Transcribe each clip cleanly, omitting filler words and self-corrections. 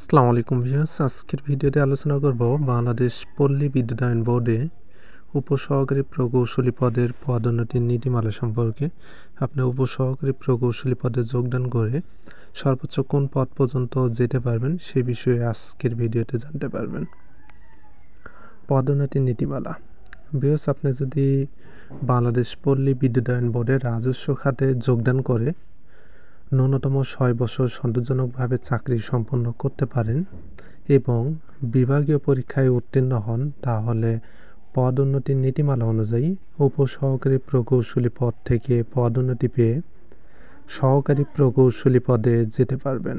আসসালামু আলাইকুম ভিউয়ার্স, আজকের ভিডিওতে আলোচনা করব বাংলাদেশ পল্লী বিদ্যুতায়ন বোর্ডে উপসহকারী প্রকৌশলী পদের পদোন্নতির নীতিমালা সম্পর্কে। আপনি উপসহকারী প্রকৌশলী পদে যোগদান করে সর্বোচ্চ কোন পদ পর্যন্ত যেতে পারবেন সে বিষয়ে আজকের ভিডিওতে জানতে পারবেন। পদোন্নতির নীতিমালা। ভিউয়ার্স, আপনি যদি বাংলাদেশ পল্লী বিদ্যুতায়ন বোর্ডের রাজস্ব খাতে যোগদান করে ন্যূনতম 6 বছর সন্তোষজনকভাবে চাকরি সম্পন্ন করতে পারেন এবং বিভাগীয় পরীক্ষায় উত্তীর্ণ হন, তাহলে পদোন্নতির নীতিমালা অনুযায়ী উপসহকারী প্রকৌশলী পদ থেকে পদোন্নতি পেয়ে সহকারী প্রকৌশলী পদে যেতে পারবেন।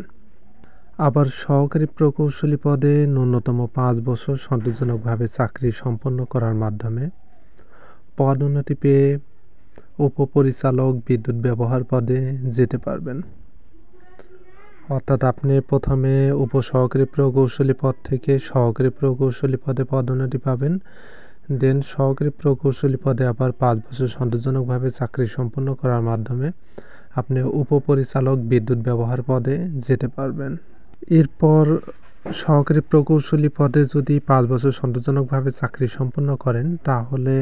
আবার সহকারী প্রকৌশলী পদে ন্যূনতম 5 বছর সন্তোষজনকভাবে চাকরি সম্পন্ন করার মাধ্যমে পদোন্নতি পেয়ে উপপরিচালক বিদ্যুৎ ব্যবহার পদে যেতে পারবেন। অর্থাৎ আপনি প্রথমে উপসহকারী প্রকৌশলী পদ থেকে সহকারী প্রকৌশলী পদে পদোন্নতি পাবেন, দেন সহকারী প্রকৌশলী পদে আবার 5 বছর সন্তোষজনকভাবে চাকরি সম্পন্ন করার মাধ্যমে আপনি উপপরিচালক বিদ্যুৎ ব্যবহার পদে যেতে পারবেন। এরপর সহকারী প্রকৌশলী পদে যদি 5 বছর সন্তোষজনকভাবে চাকরি সম্পন্ন করেন, তাহলে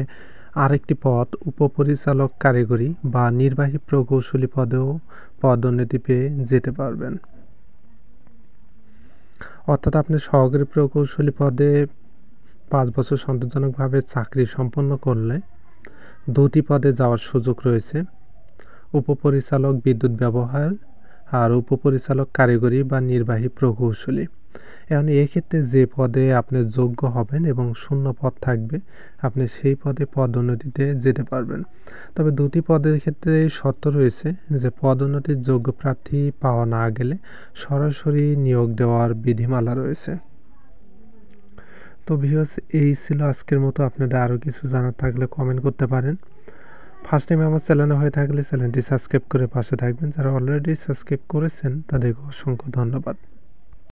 আরেকটি পদ উপপরিচালক কারিগরি বা নির্বাহী প্রকৌশলী পদেও পদোন্নতি পেয়ে যেতে পারবেন। অর্থাৎ আপনি সহকারী প্রকৌশলী পদে 5 বছর সন্তোষজনকভাবে চাকরি সম্পন্ন করলে 2টি পদে যাওয়ার সুযোগ রয়েছে, উপপরিচালক বিদ্যুৎ ব্যবহার আর উপপরিচালক কারিগরি বা নির্বাহী প্রকৌশলী। এখন এক্ষেত্রে যে পদে আপনি যোগ্য হবেন এবং শূন্য পদ থাকবে, আপনি সেই পদে পদোন্নতিতে যেতে পারবেন। তবে 2টি পদের ক্ষেত্রে শর্ত রয়েছে যে পদোন্নতির যোগ্য প্রার্থী পাওয়া না গেলে সরাসরি নিয়োগ দেওয়ার বিধিমালা রয়েছে। তো ভিউয়ার্স, এই ছিল আজকের মতো। আপনাদের আরও কিছু জানার থাকলে কমেন্ট করতে পারেন। ফার্স্ট টাইম আমার চ্যানেলে হয়ে থাকলে চ্যানেলটি সাবস্ক্রাইব করে পাশে থাকবেন। যারা অলরেডি সাবস্ক্রাইব করেছেন তাদেরকে অসংখ্য ধন্যবাদ।